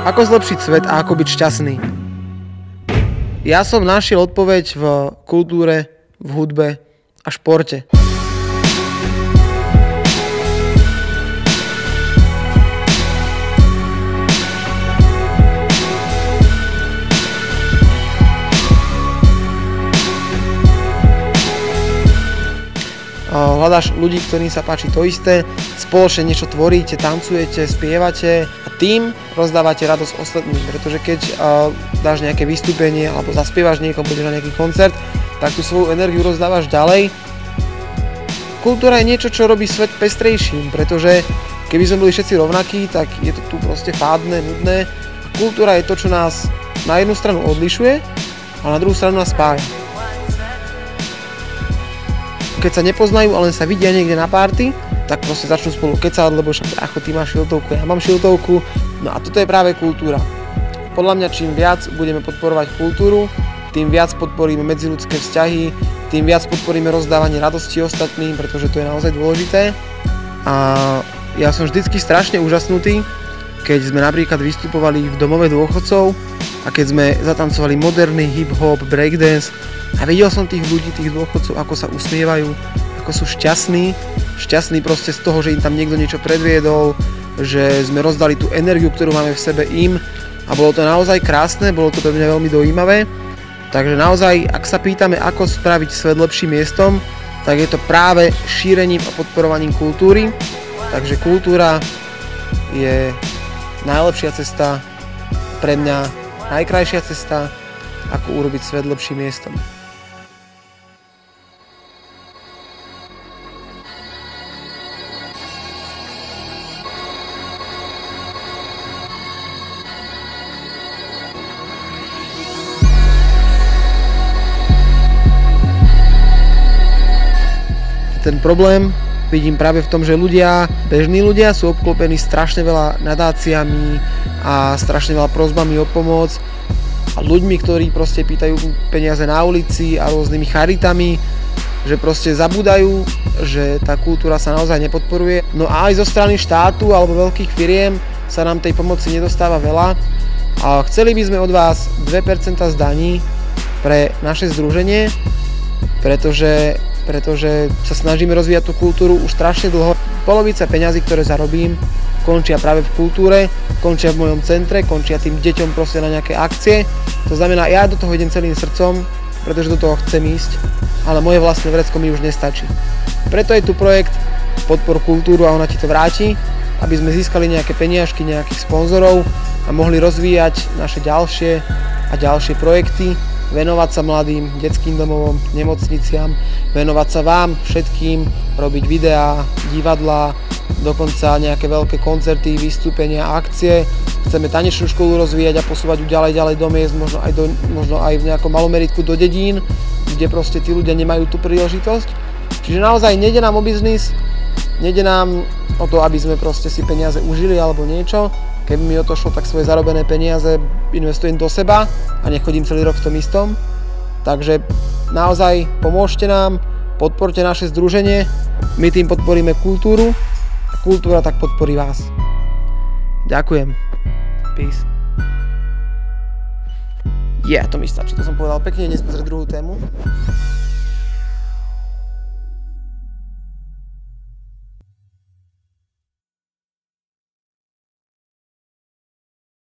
Ako zlepšiť svet a ako byť šťastný? Ja som našiel odpoveď v kultúre, v hudbe a športe. Hľadáš ľudí, ktorým sa páči to isté, spoločne niečo tvoríte, tancujete, spievate a tým rozdávate radosť ostatným, pretože keď dáš nejaké vystúpenie alebo zaspievaš niekomu, budeš na nejaký koncert, tak tú svoju energiu rozdávaš ďalej. Kultúra je niečo, čo robí svet pestrejším, pretože keby sme boli všetci rovnakí, tak je to tu proste fádne, nudné. A kultúra je to, čo nás na jednu stranu odlišuje, a na druhú stranu nás spája. Keď sa nepoznajú, ale sa vidia niekde na party, tak proste začnú spolu kecať, lebo však brácho, ty máš šiltovku, ja mám šiltovku. No a toto je práve kultúra. Podľa mňa čím viac budeme podporovať kultúru, tým viac podporíme medziľudské vzťahy, tým viac podporíme rozdávanie radosti ostatným, pretože to je naozaj dôležité. A ja som vždycky strašne úžasnutý, keď sme napríklad vystupovali v domove dôchodcov a keď sme zatancovali moderný hip-hop, breakdance a videl som tých ľudí, tých dôchodcov, ako sa usmievajú, ako sú šťastní proste z toho, že im tam niekto niečo predviedol, že sme rozdali tú energiu, ktorú máme v sebe im a bolo to naozaj krásne, bolo to pre mňa veľmi dojímavé. Takže naozaj, ak sa pýtame, ako spraviť svet lepším miestom, tak je to práve šírením a podporovaním kultúry. Takže kultúra je najlepšia cesta, pre mňa najkrajšia cesta, ako urobiť svet lepším miestom. Ten problém vidím práve v tom, že bežní ľudia sú obklopení strašne veľa nadáciami a strašne veľa prosbami o pomoc a ľuďmi, ktorí proste pýtajú peniaze na ulici a rôznymi charitami, že proste zabúdajú, že tá kultúra sa naozaj nepodporuje. No a aj zo strany štátu alebo veľkých firiem sa nám tej pomoci nedostáva veľa a chceli by sme od vás 2% z daní pre naše združenie, pretože sa snažíme rozvíjať tú kultúru už strašne dlho. Polovica peňazí, ktoré zarobím, končia práve v kultúre, končia v mojom centre, končia tým deťom proste na nejaké akcie. To znamená, ja do toho idem celým srdcom, pretože do toho chcem ísť, ale moje vlastné vrecko mi už nestačí. Preto je tu projekt Podpor kultúru a ona ti to vráti, aby sme získali nejaké peniažky, nejakých sponzorov a mohli rozvíjať naše ďalšie a ďalšie projekty, venovať sa mladým, detským domovom, nemocniciam, venovať sa vám všetkým, robiť videá, divadlá, dokonca nejaké veľké koncerty, vystúpenia, akcie. Chceme tanečnú školu rozvíjať a posúvať ju ďalej do miest, možno aj v nejakom malom meritku do dedín, kde proste tí ľudia nemajú tú príležitosť. Čiže naozaj nejde nám o biznis, nejde nám o to, aby sme proste si peniaze užili alebo niečo. Keby mi o to šlo, tak svoje zarobené peniaze investujem do seba a nechodím celý rok v tom istom. Takže naozaj pomôžte nám, podporte naše združenie, my tým podporíme kultúru a kultúra tak podporí vás. Ďakujem. Peace. To mi stačí, to som povedal pekne, dnes pozrieť druhú tému.